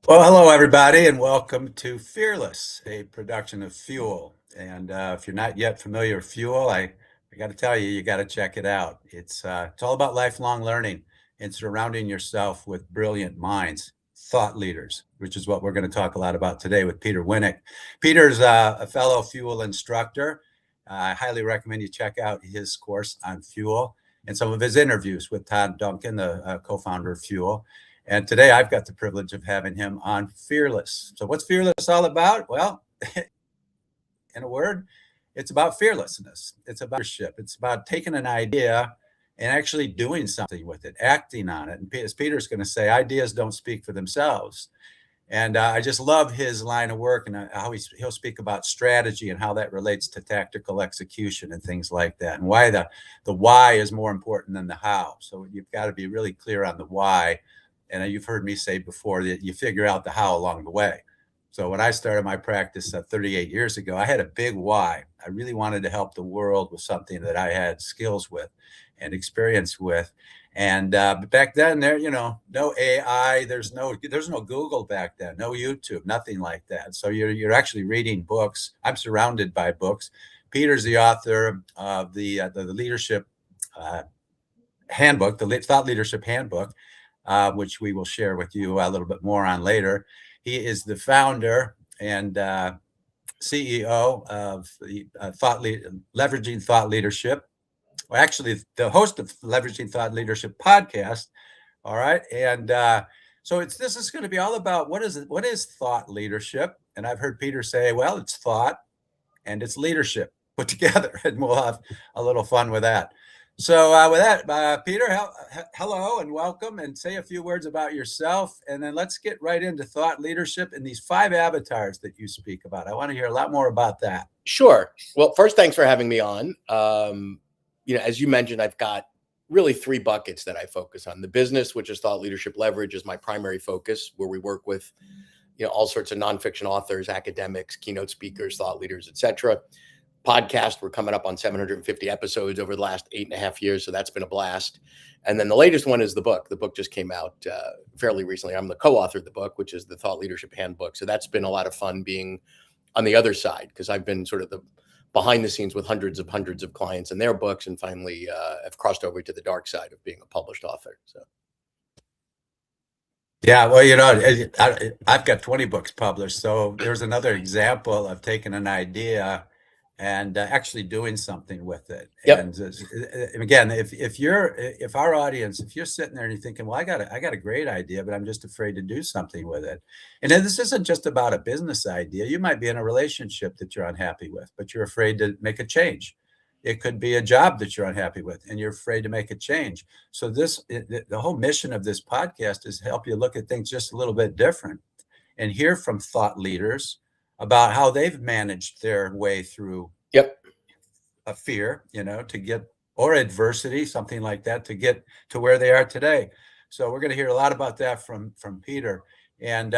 Well, hello, everybody, and welcome to Fearless, a production of Fuel. And if you're not yet familiar with Fuel, I got to tell you, you got to check it out. It's all about lifelong learning and surrounding yourself with brilliant minds, thought leaders, which is what we're going to talk a lot about today with Peter Winick. Peter's a fellow Fuel instructor. I highly recommend you check out his course on Fuel and some of his interviews with Todd Duncan, the co-founder of Fuel. And today I've got the privilege of having him on Fearless. So what's Fearless all about? Well, in a word, it's about fearlessness. It's about leadership. It's about taking an idea and actually doing something with it, acting on it. And as Peter's going to say, ideas don't speak for themselves. And I just love his line of work and how he'll speak about strategy and how that relates to tactical execution and things like that, and why the why is more important than the how. So you've got to be really clear on the why. And you've heard me say before that you figure out the how along the way. So when I started my practice 38 years ago, I had a big why. I really wanted to help the world with something that I had skills with and experience with. And back then, no AI, there's no Google back then, no YouTube, nothing like that. So you're actually reading books. I'm surrounded by books. Peter's the author of the Leadership Handbook, the Thought Leadership Handbook. Which we will share with you a little bit more on later. He is the founder and CEO of the Leveraging Thought Leadership. Well, actually, the host of Leveraging Thought Leadership podcast. All right, and so this is going to be all about what is thought leadership. And I've heard Peter say, well, it's thought and it's leadership put together, and we'll have a little fun with that. So with that, Peter, hello and welcome, and say a few words about yourself, and then let's get right into thought leadership and these 5 avatars that you speak about. I want to hear a lot more about that. Sure. Well, first, thanks for having me on. As you mentioned, I've got really 3 buckets that I focus on. The business, which is Thought Leadership Leverage, is my primary focus, where we work with all sorts of nonfiction authors, academics, keynote speakers, thought leaders, etc. Podcast, we're coming up on 750 episodes over the last 8.5 years. So that's been a blast. And then the latest one is the book. The book just came out fairly recently. I'm the co-author of the book, which is the Thought Leadership Handbook. So that's been a lot of fun being on the other side, because I've been sort of the behind the scenes with hundreds of clients and their books, and finally have crossed over to the dark side of being a published author. So. Yeah, well, I've got 20 books published. So there's another example of taking an idea and actually doing something with it. Yep. And again, if our audience, if you're sitting there and you're thinking, well, I got a great idea, but I'm just afraid to do something with it. And then this isn't just about a business idea. You might be in a relationship that you're unhappy with, but you're afraid to make a change. It could be a job that you're unhappy with and you're afraid to make a change. So the whole mission of this podcast is to help you look at things just a little bit different and hear from thought leaders about how they've managed their way through a fear, to get, or adversity, something like that, to get to where they are today. So we're going to hear a lot about that from Peter. And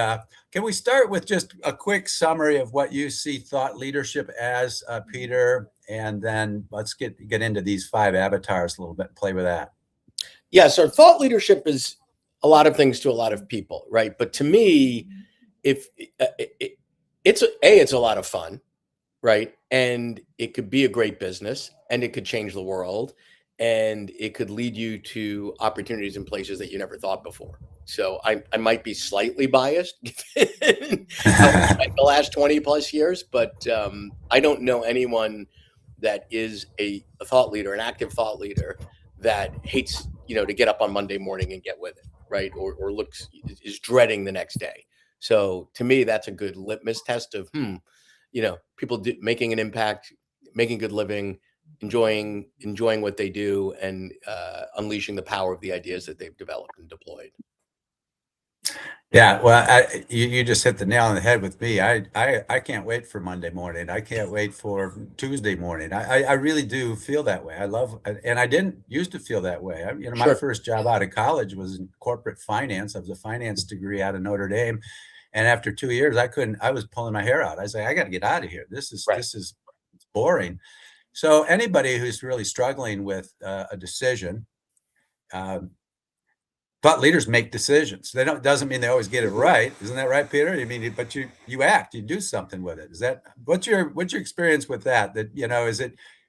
can we start with just a quick summary of what you see thought leadership as, Peter? And then let's get into these 5 avatars a little bit, play with that. Yeah, so thought leadership is a lot of things to a lot of people, right? But to me, it's a lot of fun, right? And it could be a great business, and it could change the world, and it could lead you to opportunities in places that you never thought before. So I might be slightly biased like the last 20 plus years, but I don't know anyone that is a thought leader, an active thought leader, that hates, to get up on Monday morning and get with it, right? Or is dreading the next day. So to me, that's a good litmus test of, people making an impact, making good living, enjoying what they do, and unleashing the power of the ideas that they've developed and deployed. Yeah, well, you just hit the nail on the head with me. I can't wait for Monday morning. I can't wait for Tuesday morning. I really do feel that way. I love, and I didn't used to feel that way. My Sure. first job out of college was in corporate finance. I was a finance degree out of Notre Dame. And after 2 years, I was pulling my hair out. I was like, I got to get out of here. Right. This is boring. So anybody who's really struggling with a decision, um, thought leaders make decisions. They don't, doesn't mean they always get it right. Isn't that right, Peter? I mean, but you act, you do something with it. Is that, what's your experience with that? That,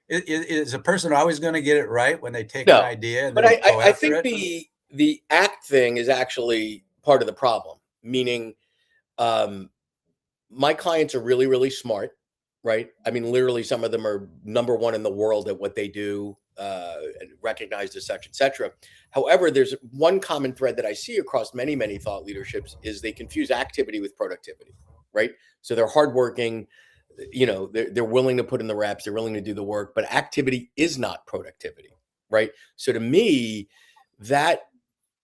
is a person always going to get it right when they take an No, idea and but then go I after think it? the act thing is actually part of the problem. Meaning, um, my clients are really, really smart, right? I mean, literally, some of them are number one in the world at what they do, and recognized as such, etc. However, there's one common thread that I see across many, many thought leaderships is they confuse activity with productivity, right? So they're hardworking, they're willing to put in the reps, they're willing to do the work, but activity is not productivity, right? So to me, that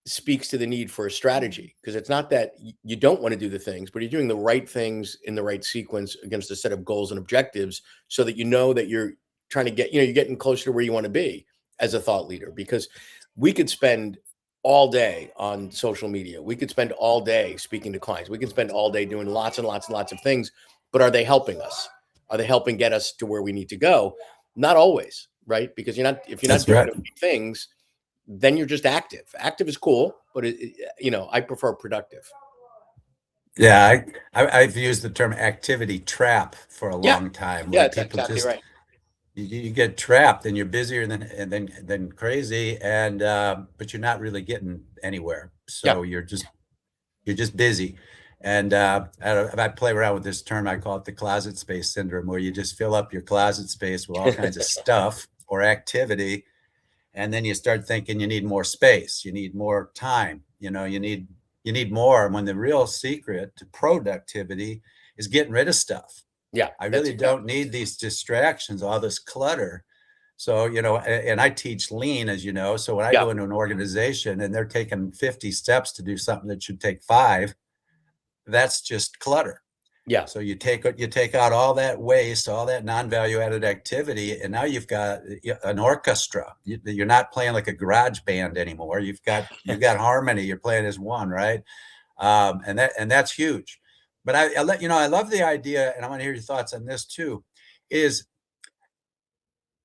speaks to the need for a strategy, because it's not that you don't want to do the things, but you're doing the right things in the right sequence against a set of goals and objectives, so that you know that you're trying to get, you're getting closer to where you want to be as a thought leader. Because we could spend all day on social media, we could spend all day speaking to clients, we could spend all day doing lots and lots and lots of things, but are they helping us? Are they helping get us to where we need to go? Not always, right? Because if you're not That's doing right. the right things, then you're just active. Active is cool, but I prefer productive. Yeah, I've used the term activity trap for a Yeah, long time, yeah, where that's people exactly just right. you get trapped and you're busier than crazy, and but you're not really getting anywhere. Yeah, So you're just busy. And I play around with this term. I call it the closet space syndrome, where you just fill up your closet space with all kinds of stuff or activity, and then you start thinking you need more space, you need more time, you need more, when the real secret to productivity is getting rid of stuff. yeah, I that's really don't exactly need these distractions, all this clutter. So, and I teach lean, as you know. So when I yeah, go into an organization and they're taking 50 steps to do something that should take 5, that's just clutter. yeah, So you take out all that waste, all that non-value added activity, and now you've got an orchestra. You're not playing like a garage band anymore. You've got harmony. You're playing as one, right? And that's huge. But I love the idea, and I want to hear your thoughts on this too. Is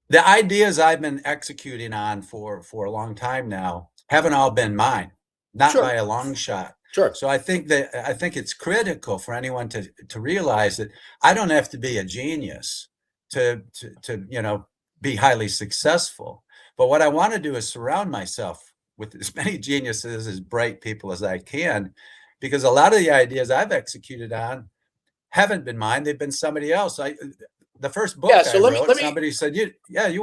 the ideas I've been executing on for a long time now haven't all been mine, not sure, by a long shot. sure, So I think it's critical for anyone to realize that I don't have to be a genius to be highly successful. But what I want to do is surround myself with as many geniuses, as bright people as I can, because a lot of the ideas I've executed on haven't been mine. They've been somebody else. The first yeah. book So I let wrote, me, somebody said, you got to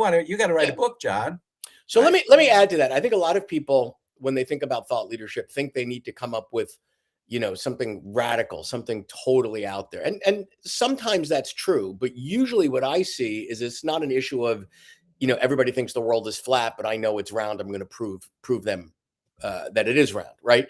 write yeah. a book, John. So Right? let me add to that. I think a lot of people, when they think about thought leadership, think they need to come up with, something radical, something totally out there, and sometimes that's true. But usually, what I see is it's not an issue of, everybody thinks the world is flat, but I know it's round. I'm going to prove them that it is round, right?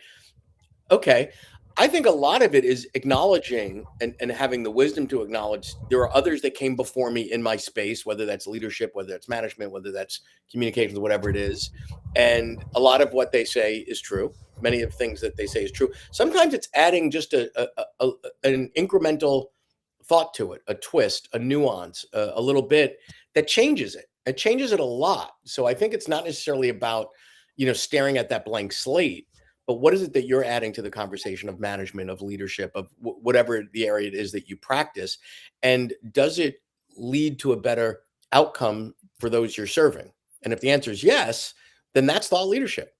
Okay. I think a lot of it is acknowledging and having the wisdom to acknowledge there are others that came before me in my space, whether that's leadership, whether that's management, whether that's communications, whatever it is. And a lot of what they say is true. Many of the things that they say is true. Sometimes it's adding just an incremental thought to it, a twist, a nuance, a little bit that changes it. It changes it a lot. So I think it's not necessarily about, staring at that blank slate, but what is it that you're adding to the conversation of management, of leadership, of whatever the area it is that you practice? And does it lead to a better outcome for those you're serving? And if the answer is yes, then that's thought leadership.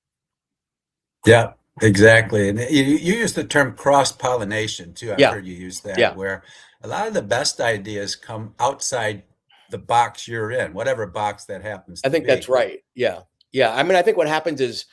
Yeah, exactly. And you use the term cross-pollination too. I've Yeah. heard you use that, Yeah. where a lot of the best ideas come outside the box you're in, whatever box that happens I to think that's be. right. Yeah. Yeah. I mean, I think what happens is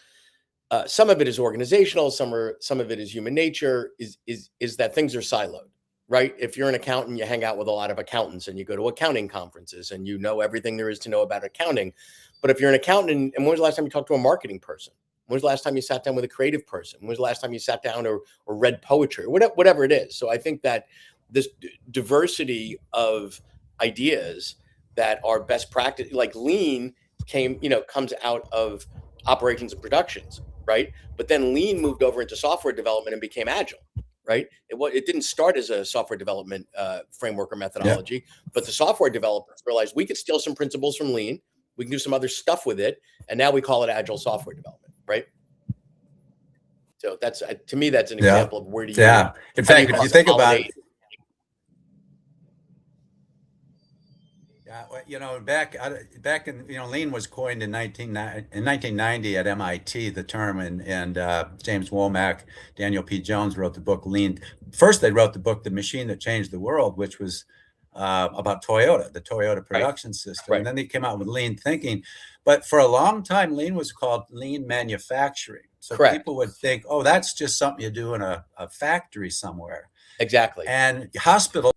some of it is organizational, some of it is human nature, is that things are siloed, right? If you're an accountant, you hang out with a lot of accountants and you go to accounting conferences and you know everything there is to know about accounting. But if you're an accountant, and when was the last time you talked to a marketing person? When was the last time you sat down with a creative person? When was the last time you sat down or read poetry, or whatever it is? So I think that this diversity of ideas that are best practice, like lean, comes out of operations and productions, right? But then lean moved over into software development and became agile. right? It didn't start as a software development framework or Yeah. methodology, but the software developers realized we could steal some principles from Lean, we can do some other stuff with it, and now we call it agile software development, right? So that's to me, that's an Yeah. example of where do you, Yeah. In how do you fact, if you think about, consolidate? yeah, well, you know, back in, you know, Lean was coined in 1990 at MIT, the term, and James Womack, Daniel P. Jones wrote the book Lean. First, they wrote the book The Machine That Changed the World, which was about Toyota, the Toyota production system. Right. And then they came out with lean thinking. But for a long time, lean was called lean manufacturing. So Correct. people would think, oh, that's just something you do in a factory somewhere. Exactly. And hospitals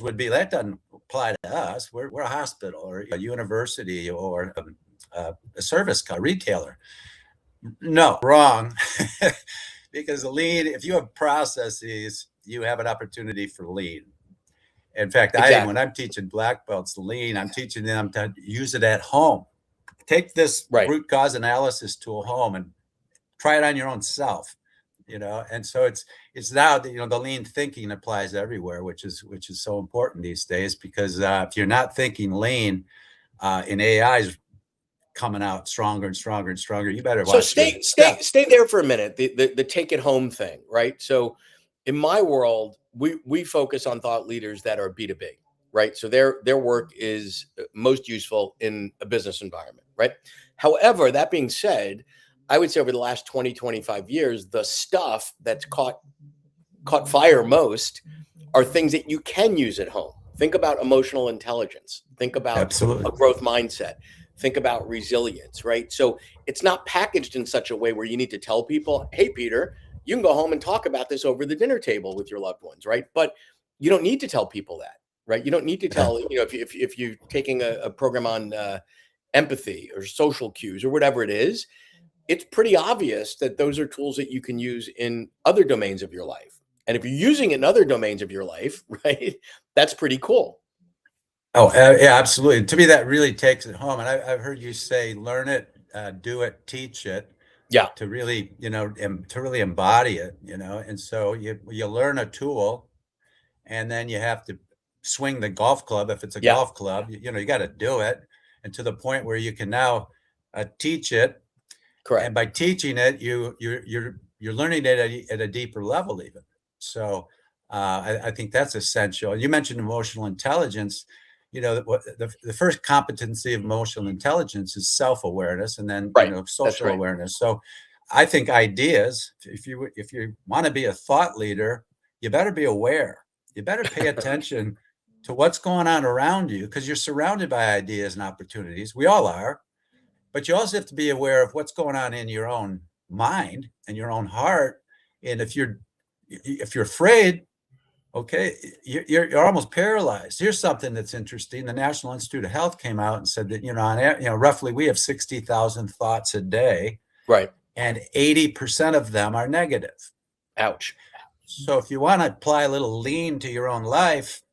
would be, that doesn't apply to us. We're a hospital or a university or a service retailer. No, wrong. Because the lean, if you have processes, you have an opportunity for lean. In fact, Exactly. when I'm teaching black belts lean, I'm teaching them to use it at home. Take this Right. root cause analysis tool home and try it on your own self. You know, and so it's now, you know, the lean thinking applies everywhere, which is so important these days, because if you're not thinking lean, and AI is coming out stronger and stronger and stronger, you better watch. So stay there for a minute. The take it home thing, right? So in my world, we focus on thought leaders that are B2B, right? So their work is most useful in a business environment, right? However, that being said, I would say over the last 20, 25 years, the stuff that's caught fire most are things that you can use at home. Think about emotional intelligence. Think about Absolutely. a growth mindset. Think about resilience, right? So it's not packaged in such a way where you need to tell people, hey, Peter, you can go home and talk about this over the dinner table with your loved ones, right? But you don't need to tell people that, right? You don't need to tell, you know, if you're taking a program on empathy or social cues or whatever it is, it's pretty obvious that those are tools that you can use in other domains of your life. And if you're using it in other domains of your life, right, that's pretty cool. Oh, yeah, absolutely. To me, that really takes it home. And I've heard you say, learn it, do it, teach it. Yeah. To really, you know, to really embody it, you know. And so you learn a tool, and then you have to swing the golf club. If it's a golf club, you know, you got to do it, and to the point where you can now teach it. Correct. And by teaching it, you're learning it at a deeper level, even. So I think that's essential. You mentioned emotional intelligence. You know, the first competency of emotional intelligence is self-awareness, and then right. You know, social awareness. So I think ideas, if you want to be a thought leader, you better be aware. You better pay attention to what's going on around you, because you're surrounded by ideas and opportunities. We all are. But you also have to be aware of what's going on in your own mind and your own heart. And if you're afraid, okay, you're almost paralyzed. Here's something that's interesting. The National Institute of Health came out and said that, you know, roughly we have 60,000 thoughts a day. Right. And 80% of them are negative. Ouch. So if you want to apply a little lean to your own life,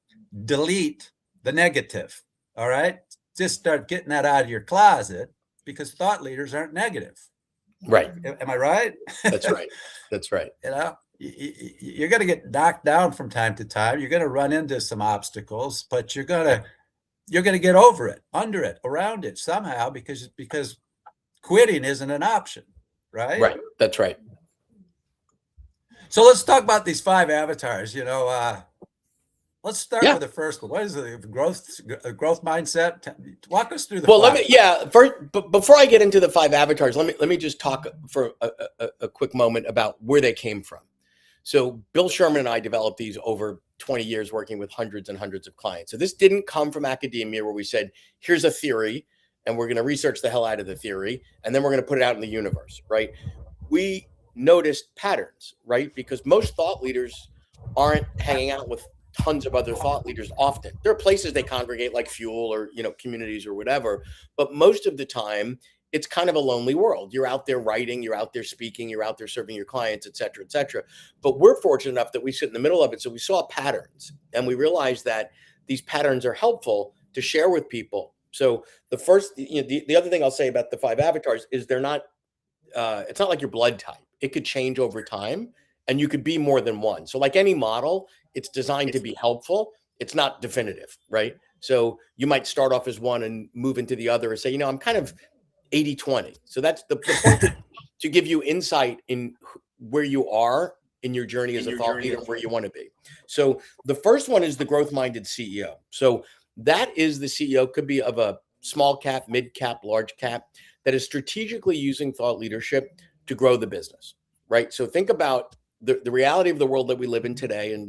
delete the negative. All right. Just start getting that out of your closet, because thought leaders aren't negative. Right. Am I right? That's right. That's right. You know, you're going to get knocked down from time to time. You're going to run into some obstacles, but you're going to get over it, under it, around it somehow, because quitting isn't an option, right? Right. That's right. So let's talk about these 5 avatars. You know, let's start with the first one. What is the growth mindset? Walk us through the. Well, first, but before I get into the 5 avatars, let me just talk for a quick moment about where they came from. So Bill Sherman and I developed these over 20 years, working with hundreds and hundreds of clients. So this didn't come from academia, where we said, here's a theory, and we're going to research the hell out of the theory, and then we're going to put it out in the universe, right? We noticed patterns, right? Because most thought leaders aren't hanging out with tons of other thought leaders often. There are places they congregate, like Fuel or, you know, communities or whatever, but most of the time it's kind of a lonely world. You're out there writing, you're out there speaking, you're out there serving your clients, et cetera, et cetera. But we're fortunate enough that we sit in the middle of it. So we saw patterns, and we realized that these patterns are helpful to share with people. So the first, you know, the other thing I'll say about the 5 avatars is they're not, it's not like your blood type. It could change over time. and you could be more than one. So like any model, it's designed to be helpful. It's not definitive, right? So you might start off as one and move into the other and say, I'm kind of 80-20. So that's the point to give you insight in where you are in your journey as a thought leader, where you want to be. So the first one is the growth-minded CEO. So that is the CEO, could be of a small cap, mid cap, large cap, that is strategically using thought leadership to grow the business, right? So think about the reality of the world that we live in today. And,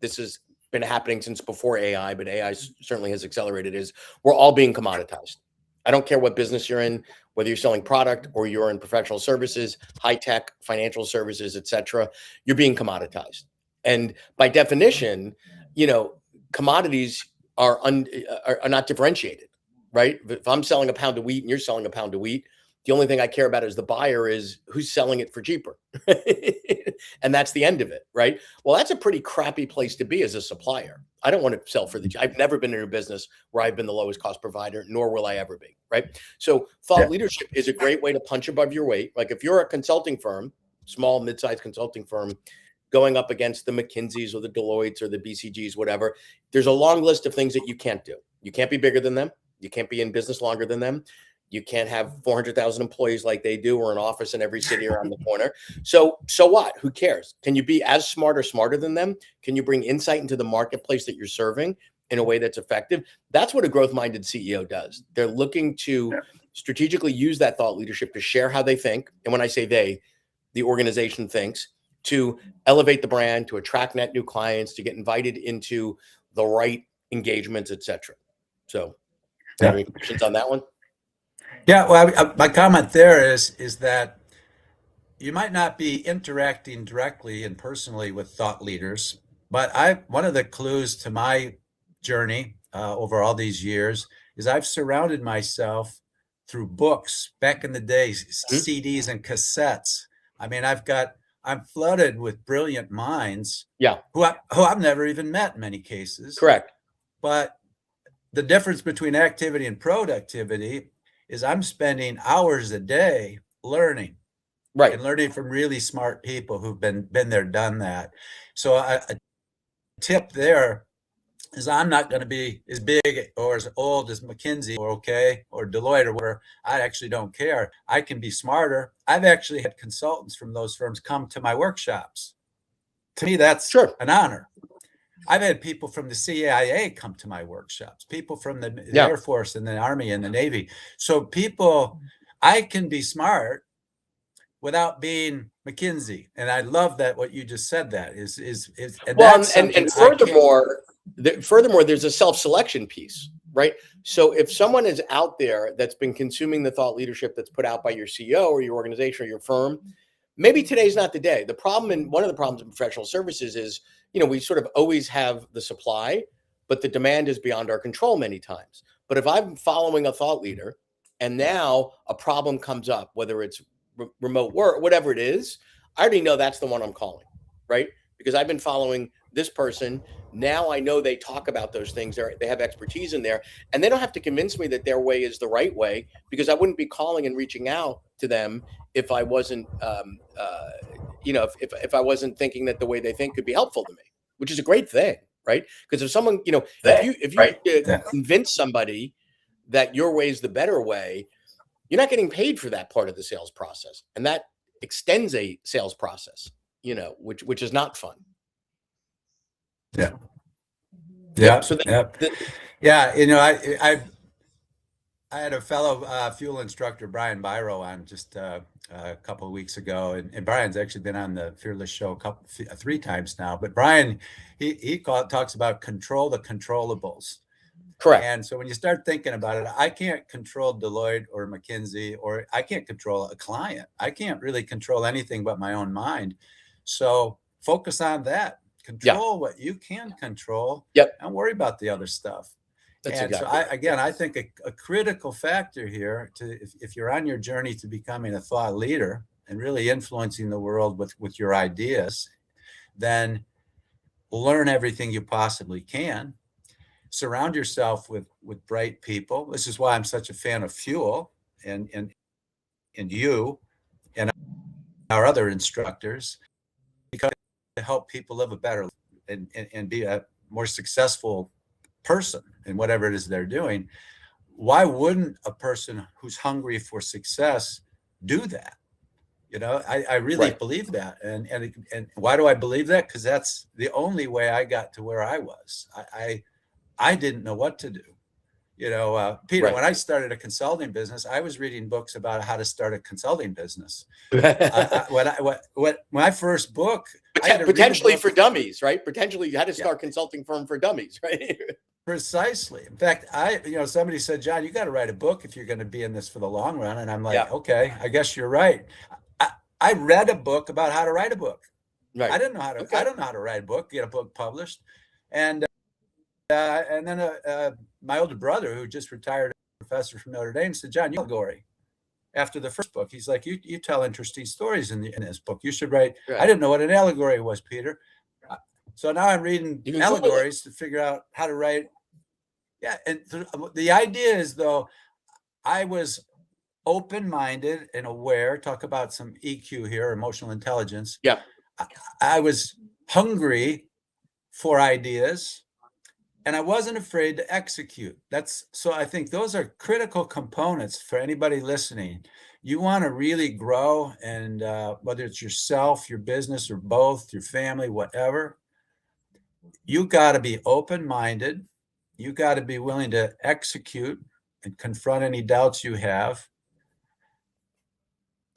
this has been happening since before AI, but AI certainly has accelerated, is we're all being commoditized. I don't care what business you're in, whether you're selling product or you're in professional services, high tech, financial services, et cetera, you're being commoditized. And by definition, commodities are not differentiated, right? If I'm selling a pound of wheat and you're selling a pound of wheat, the only thing I care about as the buyer is who's selling it for cheaper. And that's the end of it, right? Well, that's a pretty crappy place to be as a supplier. I don't want to sell for I've never been in a business where I've been the lowest cost provider, nor will I ever be, right? So thought leadership is a great way to punch above your weight. Like if you're a consulting firm, small, mid-sized consulting firm, going up against the McKinseys or the Deloittes or the BCGs, whatever, there's a long list of things that you can't do. You can't be bigger than them. You can't be in business longer than them. You can't have 400,000 employees like they do, or an office in every city around the corner. So what? Who cares? Can you be as smart or smarter than them? Can you bring insight into the marketplace that you're serving in a way that's effective? That's what a growth-minded CEO does. They're looking to strategically use that thought leadership to share how they think. And when I say they, the organization thinks, to elevate the brand, to attract net new clients, to get invited into the right engagements, et cetera. So any questions on that one? Yeah, well, my comment there is that you might not be interacting directly and personally with thought leaders, but one of the clues to my journey over all these years is I've surrounded myself through books back in the days, CDs and cassettes. I mean, I'm flooded with brilliant minds, who I've never even met in many cases. Correct. But the difference between activity and productivity is I'm spending hours a day learning, right, and learning from really smart people who've been there, done that. So a tip there is I'm not going to be as big or as old as McKinsey or Deloitte or whatever. I actually don't care. I can be smarter. I've actually had consultants from those firms come to my workshops. To me, that's an honor. I've had people from the CIA come to my workshops, people from the Air Force and the Army and the Navy. So I can be smart without being McKinsey. And I love that what you just said, that is and well, and furthermore, there's a self-selection piece, right? So if someone is out there that's been consuming the thought leadership that's put out by your CEO or your organization or your firm, maybe today's not the day. One of the problems in professional services is, we sort of always have the supply, but the demand is beyond our control many times. But if I'm following a thought leader and now a problem comes up, whether it's remote work, whatever it is, I already know that's the one I'm calling, right? Because I've been following this person. Now I know they talk about those things. They have expertise in there, and they don't have to convince me that their way is the right way, because I wouldn't be calling and reaching out to them if I wasn't, if I wasn't thinking that the way they think could be helpful to me, which is a great thing, right? Because if someone, if you convince somebody that your way is the better way, you're not getting paid for that part of the sales process, and that extends a sales process, which is not fun. I had a fellow fuel instructor, Brian Byro, on just a couple of weeks ago, and Brian's actually been on the Fearless show 3 times now. But Brian, he talks about control the controllables. Correct. And so when you start thinking about it, I can't control Deloitte or McKinsey, or I can't control a client. I can't really control anything but my own mind. So focus on that. Control what you can control. And worry about the other stuff. I think a critical factor here if you're on your journey to becoming a thought leader and really influencing the world with your ideas, then learn everything you possibly can. Surround yourself with bright people. This is why I'm such a fan of Fuel and you and our other instructors. help people live a better life and be a more successful person in whatever it is they're doing, why wouldn't a person who's hungry for success do that? I really Right. believe that. And why do I believe that? Because that's the only way I got to where I was. I didn't know what to do. Peter, Right. when I started a consulting business, I was reading books about how to start a consulting business. When my first book, I had to read a Potentially book. for dummies, right? Potentially you had to start consulting firm for dummies, right? Precisely. In fact, somebody said, John, you got to write a book if you're going to be in this for the long run. And I'm like, Yeah. okay, I guess you're right. I read a book about how to write a book. Right. I didn't know how to. Okay. I don't know how to write a book, get a book published, and then my older brother, who just retired, a professor from Notre Dame, said, John, you allegory. After the first book, he's like, you tell interesting stories in this book. You should write. Right. I didn't know what an allegory was, Peter. So now I'm reading allegories to figure out how to write. Yeah, and the idea is, though, I was open-minded and aware. Talk about some EQ here, emotional intelligence. Yeah. I was hungry for ideas, and I wasn't afraid to execute. So I think those are critical components for anybody listening. You want to really grow, and whether it's yourself, your business, or both, your family, whatever, you got to be open-minded. You got to be willing to execute and confront any doubts you have,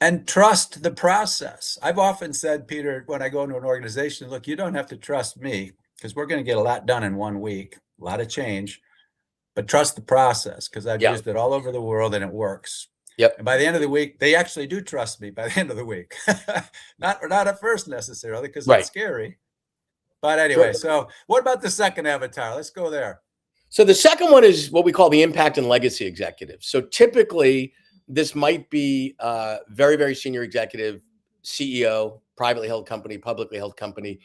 and trust the process. I've often said, Peter, when I go into an organization, look, you don't have to trust me because we're going to get a lot done in 1 week, a lot of change, but trust the process, because I've used it all over the world and it works. Yep. And by the end of the week, they actually do trust me by the end of the week. not at first necessarily, because it's scary. But anyway, so what about the second avatar? Let's go there. So the second one is what we call the impact and legacy executive. So typically this might be a very, very senior executive, CEO, privately held company, publicly held company,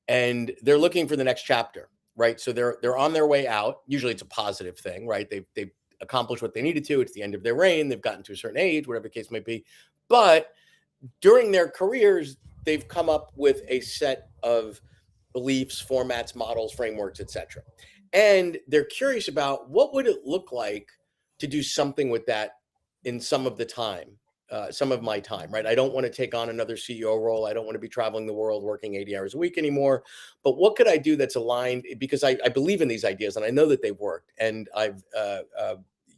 and they're looking for the next chapter, right? So they're on their way out. Usually it's a positive thing, right? They've accomplished what they needed to. It's the end of their reign. They've gotten to a certain age, whatever the case might be. But during their careers, they've come up with a set of beliefs, formats, models, frameworks, etc. And they're curious about what would it look like to do something with that in some of my time, right? I don't want to take on another CEO role. I don't want to be traveling the world working 80 hours a week anymore. But what could I do that's aligned? Because I believe in these ideas and I know that they've worked, and I've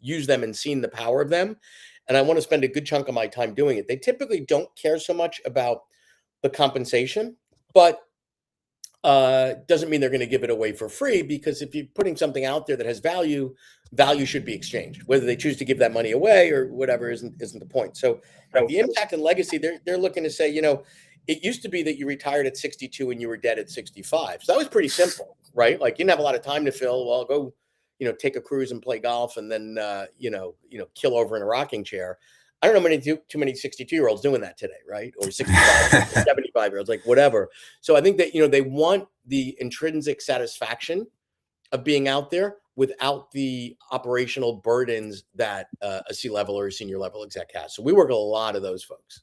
used them and seen the power of them. And I want to spend a good chunk of my time doing it. They typically don't care so much about the compensation, but doesn't mean they're going to give it away for free, because if you're putting something out there that has value should be exchanged. Whether they choose to give that money away or whatever isn't the point. So the impact and legacy, they're looking to say, it used to be that you retired at 62 and you were dead at 65. So that was pretty simple, right? Like you didn't have a lot of time to fill. Well, go, take a cruise and play golf and then, kill over in a rocking chair. I don't know too many 62-year-olds doing that today, right? Or 65, 75-year-olds, like whatever. So I think that, they want the intrinsic satisfaction of being out there without the operational burdens that a C-level or a senior level exec has. So we work with a lot of those folks.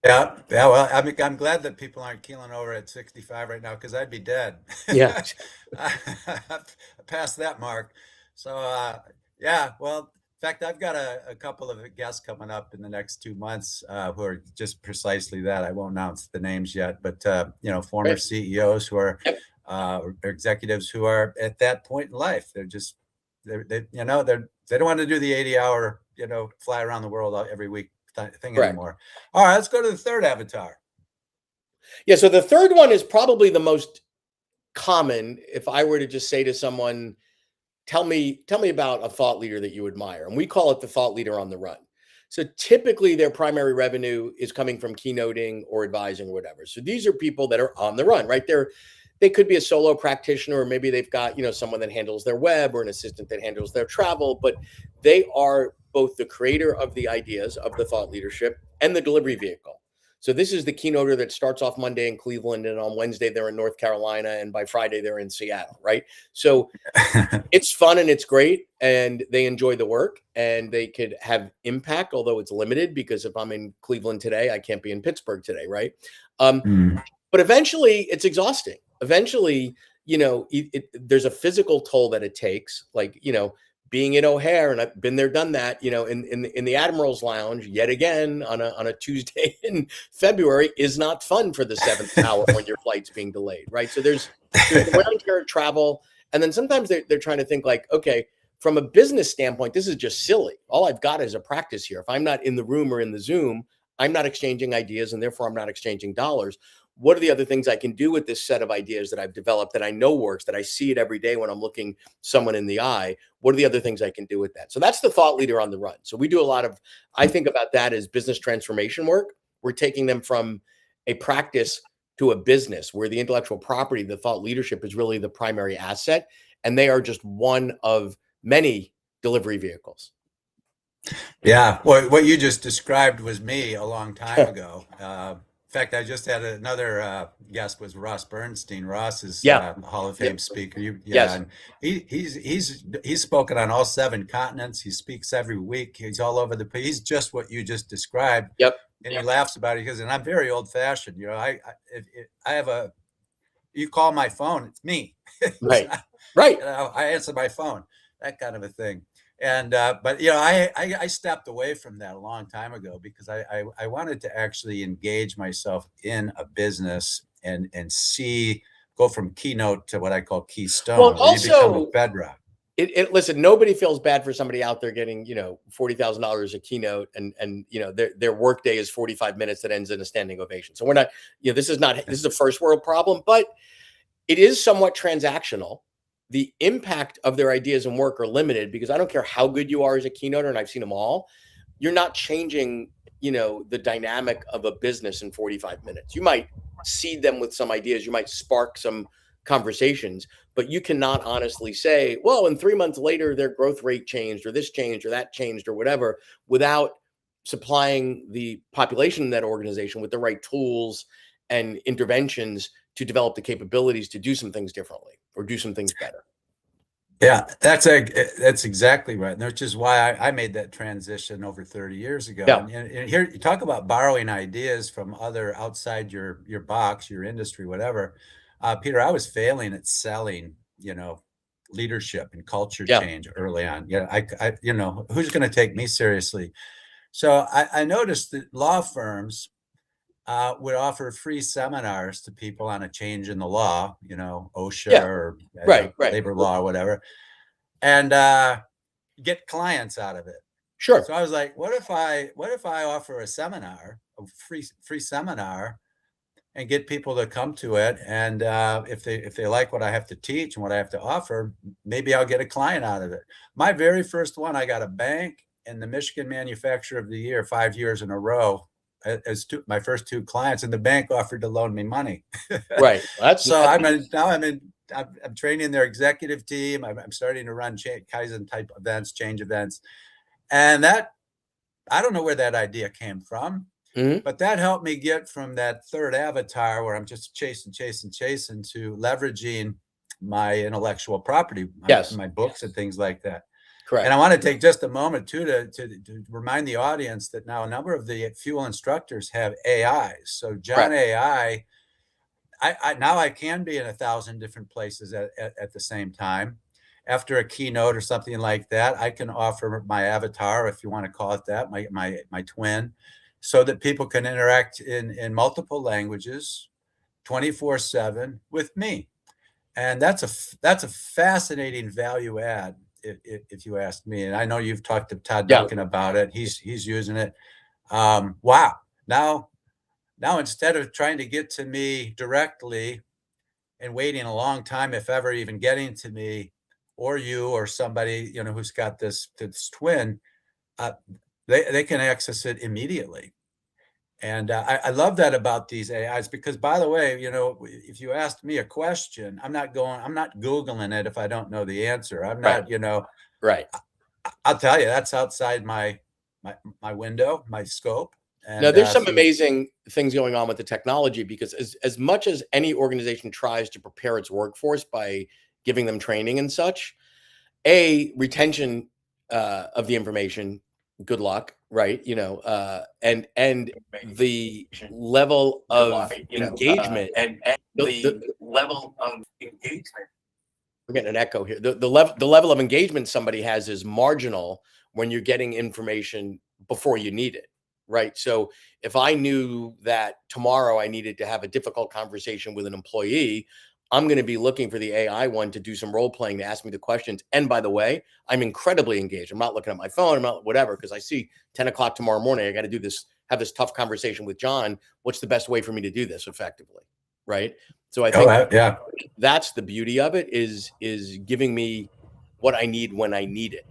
Yeah. Well, I'm glad that people aren't keeling over at 65 right now, because I'd be dead. Yeah. Past that mark. So, yeah, well, in fact, I've got a couple of guests coming up in the next 2 months who are just precisely that. I won't announce the names yet, but former CEOs who are executives who are at that point in life. They don't want to do the 80-hour fly around the world every week thing anymore. All right, let's go to the third avatar. Yeah, so the third one is probably the most common. If I were to just say to someone, tell me about a thought leader that you admire. And we call it the thought leader on the run. So typically their primary revenue is coming from keynoting or advising or whatever. So these are people that are on the run, right? They could be a solo practitioner, or maybe they've got, someone that handles their web or an assistant that handles their travel, but they are both the creator of the ideas of the thought leadership and the delivery vehicle. So this is the keynoter that starts off Monday in Cleveland, and on Wednesday they're in North Carolina, and by Friday they're in Seattle, right? So it's fun and it's great, and they enjoy the work, and they could have impact, although it's limited, because if I'm in Cleveland today, I can't be in Pittsburgh today, right? But eventually it's exhausting. Eventually, there's a physical toll that it takes, like, being in O'Hare, and I've been there, done that, in the Admiral's Lounge yet again on a Tuesday in February is not fun for the 7th hour when your flight's being delayed, right? So there's the wear and tear of travel, and then sometimes they're trying to think like, okay, from a business standpoint, this is just silly. All I've got is a practice here. If I'm not in the room or in the Zoom, I'm not exchanging ideas, and therefore I'm not exchanging dollars. What are the other things I can do with this set of ideas that I've developed that I know works, that I see it every day when I'm looking someone in the eye? What are the other things I can do with that? So that's the thought leader on the run. So we do a lot of, I think about that as business transformation work. We're taking them from a practice to a business where the intellectual property, the thought leadership, is really the primary asset. And they are just one of many delivery vehicles. Yeah, what you just described was me a long time ago. In fact, I just had another guest was Ross Bernstein. Ross is Yeah. a Hall of Fame speaker. Yes. And he's spoken on all 7 continents. He speaks every week. He's all over the place. He's just what you just described. Yep. And he laughs about it because, and I'm very old fashioned. I have you call my phone, it's me. Right. Not, right. I answer my phone, that kind of a thing. And but I stepped away from that a long time ago because I wanted to actually engage myself in a business and go from keynote to what I call keystone. Well, where you become a bedrock. Listen, nobody feels bad for somebody out there getting, $40,000 a keynote and their workday is 45 minutes that ends in a standing ovation. So we're not, this is a first world problem, but it is somewhat transactional. The impact of their ideas and work are limited because I don't care how good you are as a keynoter, and I've seen them all, you're not changing, the dynamic of a business in 45 minutes. You might seed them with some ideas, you might spark some conversations, but you cannot honestly say, well, and 3 months later, their growth rate changed or this changed or that changed or whatever, without supplying the population in that organization with the right tools and interventions to develop the capabilities to do some things differently or do some things better. Yeah, that's exactly right. Which is why I made that transition over 30 years ago. Yeah. And here you talk about borrowing ideas from other outside your box, your industry, whatever. Peter, I was failing at selling, leadership and culture change early on. Who's going to take me seriously? So I noticed that law firms would offer free seminars to people on a change in the law, OSHA or labor law or whatever, and get clients out of it. Sure. So I was like, what if I offer a seminar, a free seminar, and get people to come to it, and if they like what I have to teach and what I have to offer, maybe I'll get a client out of it. My very first one, I got a bank and the Michigan Manufacturer of the Year 5 years in a row as my first 2 clients, and the bank offered to loan me money. Right. I'm training their executive team. I'm starting to run Kaizen type events, change events, and that I don't know where that idea came from, but that helped me get from that third avatar where I'm just chasing to leveraging my intellectual property, my books and things like that. Correct. And I want to take just a moment too to remind the audience that now a number of the fuel instructors have AIs. So John AI, I can be in 1,000 different places at the same time. After a keynote or something like that, I can offer my avatar, if you want to call it that, my twin, so that people can interact in multiple languages, 24/7 with me. And that's a fascinating value add, if you ask me. And I know you've talked to Todd Duncan about it. He's using it. Wow. Now instead of trying to get to me directly and waiting a long time, if ever even getting to me or you or somebody, who's got this twin, they can access it immediately. And I love that about these AIs because, by the way, if you asked me a question, I'm not Googling it if I don't know the answer. I'm not, Right. I'll tell you, that's outside my window, my scope. And now, there's some amazing things going on with the technology because as much as any organization tries to prepare its workforce by giving them training and such, retention of the information, good luck, right? You know, and the level of engagement and the the level of engagement. we're getting an echo here. The level of engagement somebody has is marginal when you're getting information before you need it, right? So if I knew that tomorrow I needed to have a difficult conversation with an employee, I'm going to be looking for the AI one to do some role playing to ask me the questions. And by the way, I'm incredibly engaged. I'm not looking at my phone. I'm not whatever, because I see 10 o'clock tomorrow morning. I got to do this, have this tough conversation with John. What's the best way for me to do this effectively, right? So I think yeah. that's the beauty of it, is giving me what I need when I need it.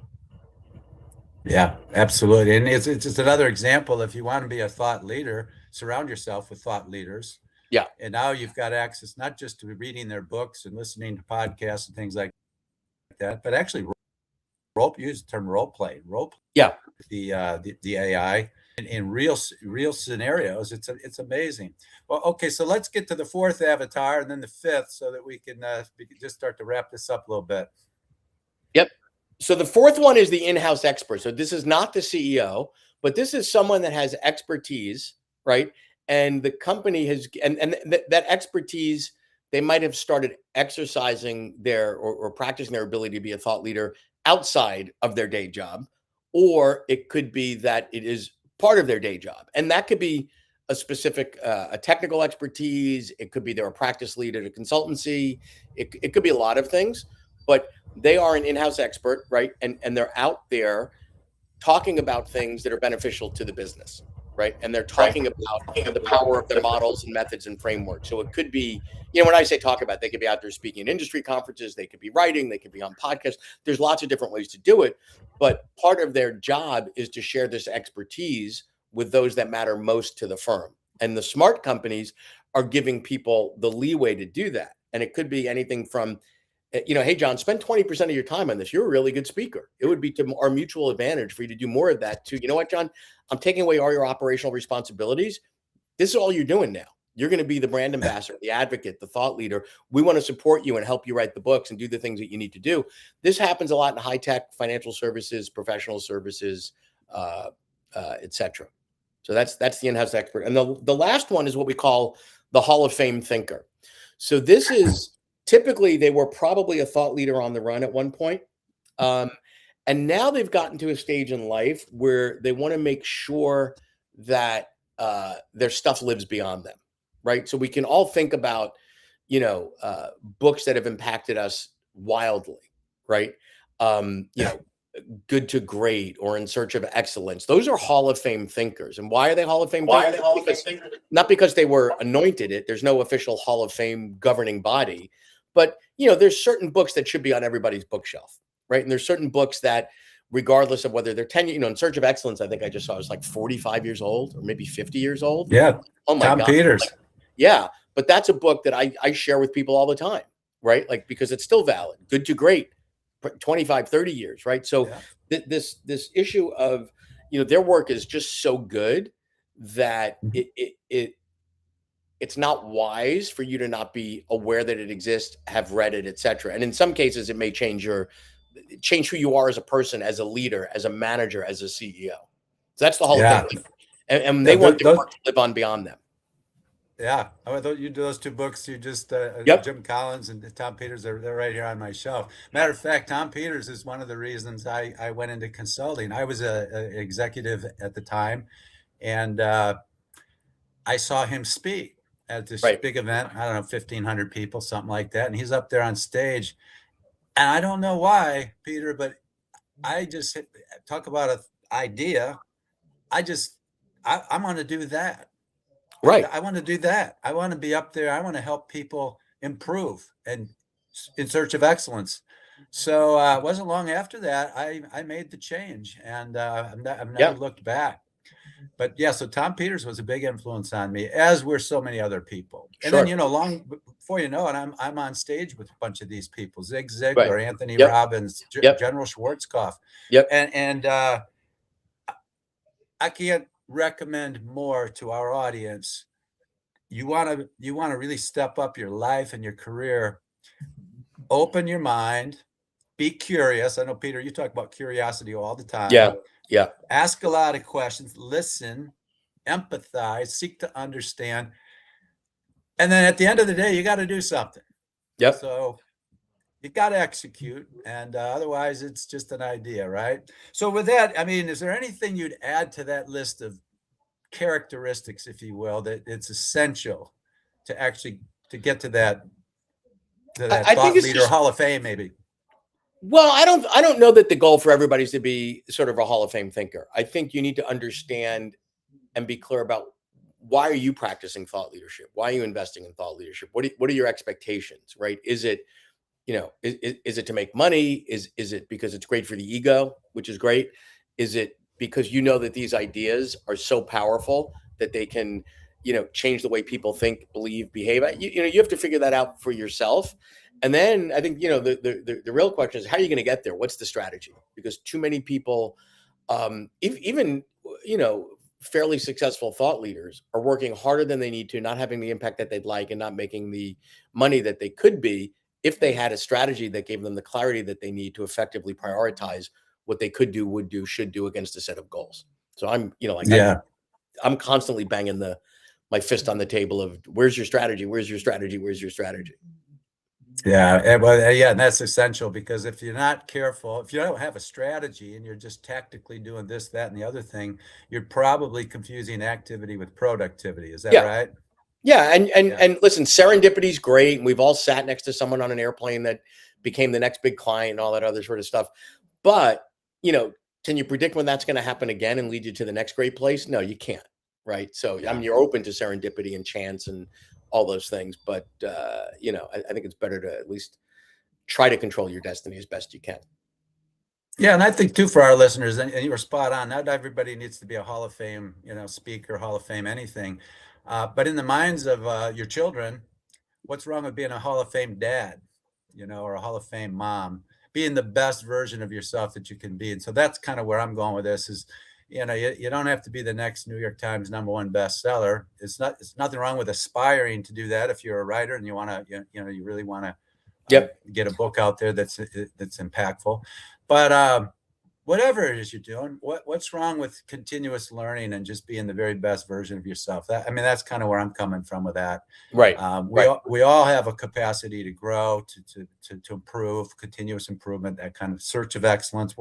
Yeah, absolutely. And it's just another example. If you want to be a thought leader, surround yourself with thought leaders. Yeah. And now you've got access not just to reading their books and listening to podcasts and things like that, but actually use the term role play. Yeah. The AI in real scenarios. It's amazing. Well, okay, so let's get to the fourth avatar and then the fifth, so that we can just start to wrap this up a little bit. Yep. So the fourth one is the in-house expert. So this is not the CEO, but this is someone that has expertise, right? And the company has, and that expertise, they might have started exercising their or practicing their ability to be a thought leader outside of their day job, or it could be that it is part of their day job, and that could be a specific a technical expertise. It could be they're a practice lead at a consultancy. It could be a lot of things, but they are an in-house expert, right? And they're out there talking about things that are beneficial to the business, right? And they're talking about the power of their models and methods and frameworks. So it could be, when I say talk about, they could be out there speaking at industry conferences, they could be writing, they could be on podcasts. There's lots of different ways to do it, but part of their job is to share this expertise with those that matter most to the firm. And the smart companies are giving people the leeway to do that. And it could be anything from, hey, John, spend 20% of your time on this. You're a really good speaker. It would be to our mutual advantage for you to do more of that too. You know what, John? I'm taking away all your operational responsibilities. This is all you're doing now. You're going to be the brand ambassador, the advocate, the thought leader. We want to support you and help you write the books and do the things that you need to do. This happens a lot in high tech, financial services, professional services, et cetera. So that's the in-house expert. And the last one is what we call the Hall of Fame thinker. So this is typically they were probably a thought leader on the run at one point. And now they've gotten to a stage in life where they want to make sure that their stuff lives beyond them, right? So we can all think about, books that have impacted us wildly, right? Good to Great or In Search of Excellence. Those are Hall of Fame thinkers. And why are they Hall of Fame thinkers? Not because they were anointed it. There's no official Hall of Fame governing body. But, there's certain books that should be on everybody's bookshelf, right? And there's certain books that, regardless of whether they're 10, In Search of Excellence, I think I just saw is like 45 years old or maybe 50 years old. Yeah. Oh my God. Tom Peters. Yeah. But that's a book that I share with people all the time, right? Like, because it's still valid. Good to Great, 25, 30 years, right? So this issue of, their work is just so good that it's not wise for you to not be aware that it exists, have read it, et cetera. And in some cases, it may change who you are as a person, as a leader, as a manager, as a CEO. So that's the whole thing. And they want their work to live on beyond them. Yeah, you do those two books. You just Jim Collins and Tom Peters. They're right here on my shelf. Matter of fact, Tom Peters is one of the reasons I went into consulting. I was an executive at the time, and I saw him speak at this big event. I don't know, 1,500 people, something like that. And he's up there on stage, and I don't know why, Peter, but I just talk about an idea. I want to do that. Right. I want to do that. I want to be up there. I want to help people improve and in search of excellence. So it wasn't long after that I made the change, and I've never looked back. But yeah, so Tom Peters was a big influence on me, as were so many other people. And then long before you know it, I'm on stage with a bunch of these people: Zig Ziglar, Anthony Robbins, General Schwarzkopf. And I can't recommend more to our audience. You want to really step up your life and your career. Open your mind, be curious. I know, Peter, you talk about curiosity all the time. Yeah. Yeah. Ask a lot of questions, listen, empathize, seek to understand. And then at the end of the day, you got to do something. Yep. So you got to execute, and otherwise it's just an idea, right? So with that, I mean, is there anything you'd add to that list of characteristics, if you will, that it's essential to actually to get to that I think thought it's leader just, Hall of Fame, maybe? well, I don't know that the goal for everybody is to be sort of a Hall of Fame thinker. I think you need to understand and be clear about, why are you practicing thought leadership? Why are you investing in thought leadership? What are your expectations, right? Is it, is it to make money? Is it because it's great for the ego, which is great? Is it because you know that these ideas are so powerful that they can, change the way people think, believe, behave? You have to figure that out for yourself. And then I think, the real question is, how are you going to get there? What's the strategy? Because too many people, even, fairly successful thought leaders are working harder than they need to, not having the impact that they'd like, and not making the money that they could be if they had a strategy that gave them the clarity that they need to effectively prioritize what they could do, would do, should do against a set of goals. So I'm, Yeah. I'm constantly banging my fist on the table of, where's your strategy? Where's your strategy? Where's your strategy? Yeah, well, yeah, and that's essential, because if you're not careful, if you don't have a strategy and you're just tactically doing this, that, and the other thing, you're probably confusing activity with productivity. Is that Yeah. right? Yeah. And Yeah. listen, serendipity is great. And we've all sat next to someone on an airplane that became the next big client and all that other sort of stuff. But, can you predict when that's going to happen again and lead you to the next great place? No, you can't. Right. So, I mean, you're open to serendipity and chance and all those things. But, I think it's better to at least try to control your destiny as best you can. Yeah, and I think too, for our listeners, and you were spot on. Not everybody needs to be a Hall of Fame, speaker, Hall of Fame, anything. But in the minds of your children, what's wrong with being a Hall of Fame dad, or a Hall of Fame mom? Being the best version of yourself that you can be. And so that's kind of where I'm going with this is, you don't have to be the next New York Times #1 bestseller. It's nothing wrong with aspiring to do that if you're a writer and you want to, you really want to Yep. get a book out there that's impactful. But whatever it is you're doing, what's wrong with continuous learning and just being the very best version of yourself? That's kind of where I'm coming from with that. Right. We all have a capacity to grow, to improve, continuous improvement, that kind of search of excellence,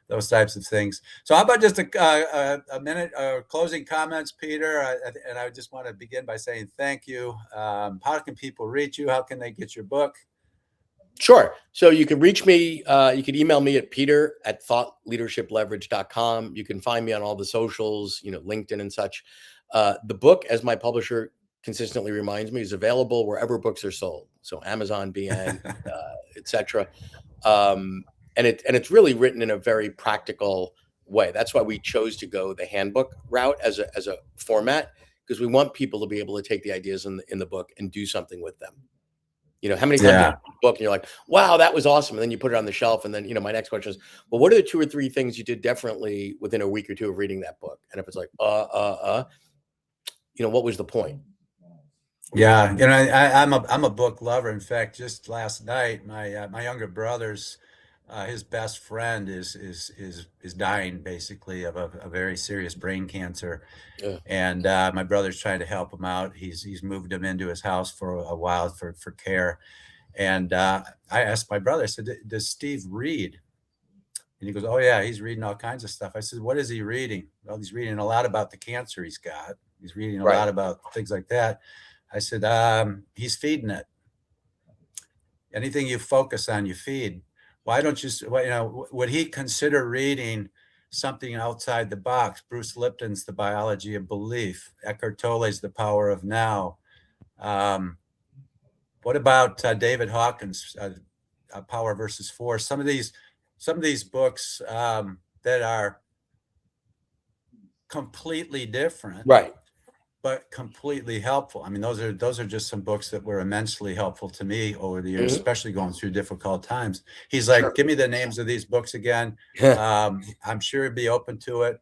those types of things. So how about just a minute closing comments, Peter? And I just want to begin by saying thank you. How can people reach you? How can they get your book? Sure. So you can reach me. You can email me at peter@thoughtleadershipleverage.com. You can find me on all the socials, LinkedIn and such. The book, as my publisher consistently reminds me, is available wherever books are sold. So Amazon, BN, etc. And it's really written in a very practical way. That's why we chose to go the handbook route as a format, because we want people to be able to take the ideas in the book and do something with them. How many times you read a book and you're like, wow, that was awesome. And then you put it on the shelf. And then, my next question is, well, what are the 2 or 3 things you did differently within a week or 2 of reading that book? And if it's like, what was the point? Yeah. I'm a book lover. In fact, just last night, my younger brother's, his best friend is dying basically of a very serious brain cancer. Yeah. And my brother's trying to help him out. He's moved him into his house for a while for care. And I asked my brother, I said, does Steve read? And he goes, oh yeah, he's reading all kinds of stuff. I said, what is he reading? Well, he's reading a lot about the cancer he's got. He's reading a lot about things like that. I said, he's feeding it. Anything you focus on, you feed. Why don't you, would he consider reading something outside the box? Bruce Lipton's The Biology of Belief, Eckhart Tolle's The Power of Now. What about David Hawkins' Power versus Force? Some of these books that are completely different, right, but completely helpful. I mean, those are just some books that were immensely helpful to me over the years, especially going through difficult times. He's like, give me the names of these books again. I'm sure he'd be open to it.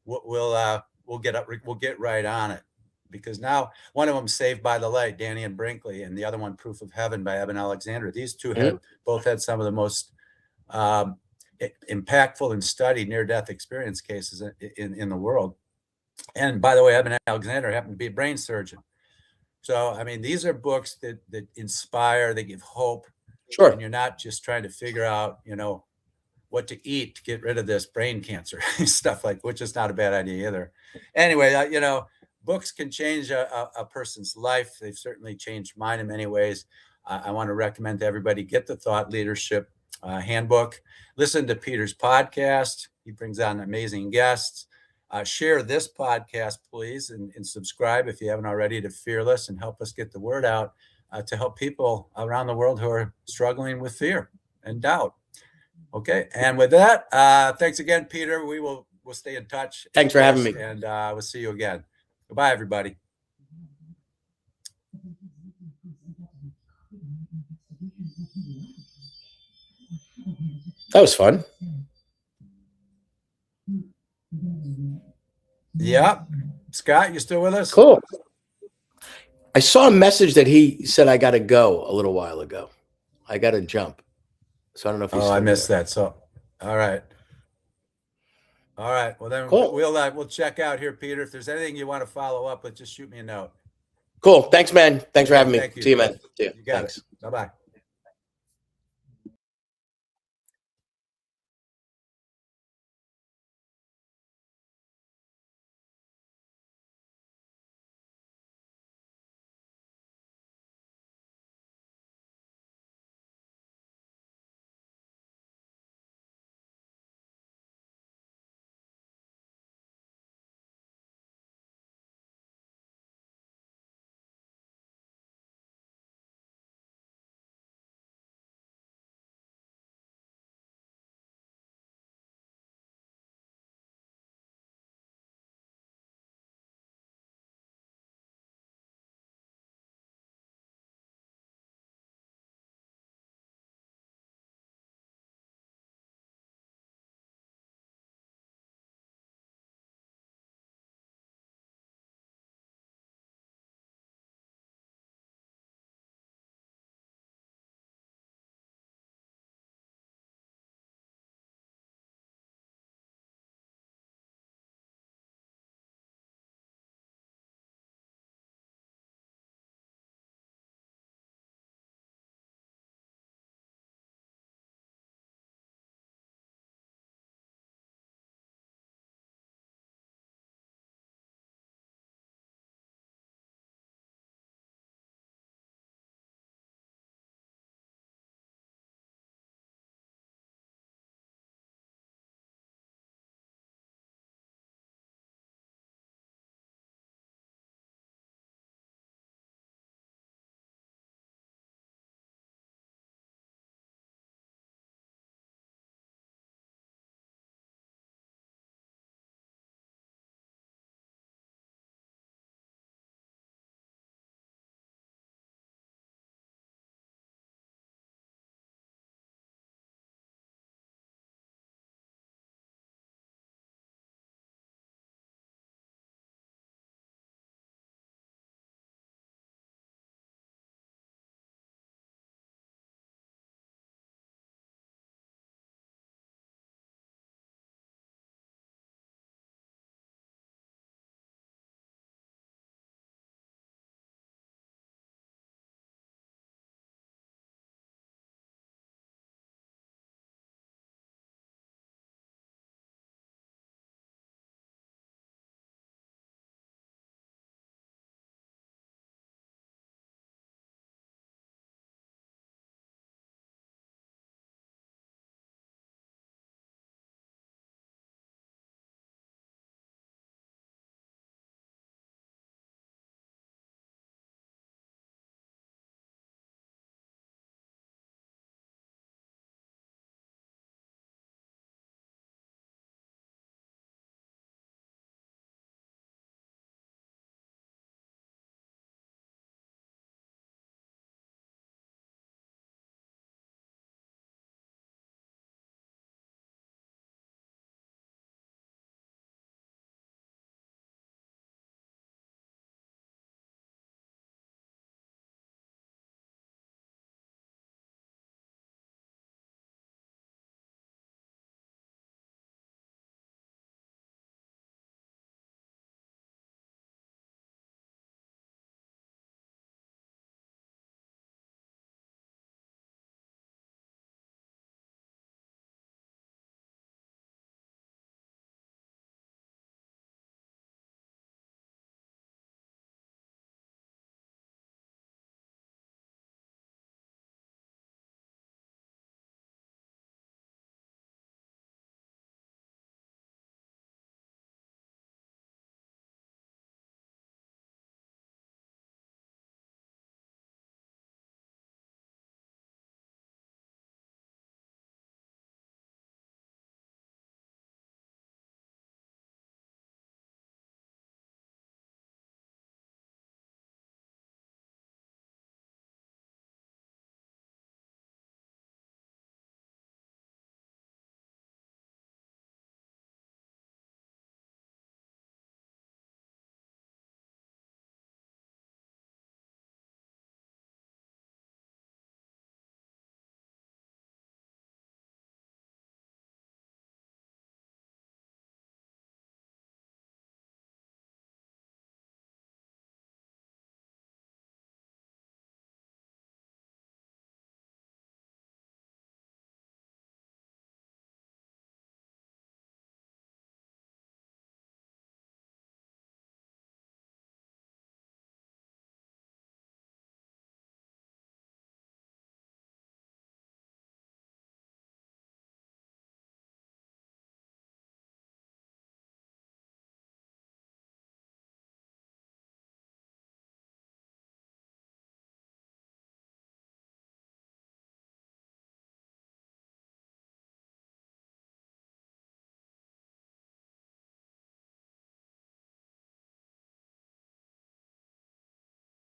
We'll get right on it, because now one of them, Saved by the Light, Danny and Brinkley, and the other one, Proof of Heaven by Eben Alexander. These two both had some of the most impactful and studied near-death experience cases in the world. And by the way, Eben Alexander happened to be a brain surgeon. So, I mean, these are books that inspire, they give hope. Sure. And you're not just trying to figure out, what to eat to get rid of this brain cancer stuff, which is not a bad idea either. Anyway, books can change a person's life. They've certainly changed mine in many ways. I want to recommend to everybody, get the Thought Leadership Handbook. Listen to Peter's podcast. He brings on amazing guests. Share this podcast, please, and subscribe if you haven't already to Fearless, and help us get the word out to help people around the world who are struggling with fear and doubt. Okay, and with that, thanks again, Peter. We'll stay in touch. Thanks for having me. And we'll see you again. Goodbye, everybody. That was fun. Yeah. Scott, you still with us? Cool. I saw a message that he said I got to go a little while ago. I got to jump. So I don't know if he's I missed that. So, all right. Well, then cool. We'll check out here, Peter. If there's anything you want to follow up with, just shoot me a note. Cool. Thanks, man. Thanks for having me. Thank you. See you, man. See you. You got Thanks. it. Bye-bye.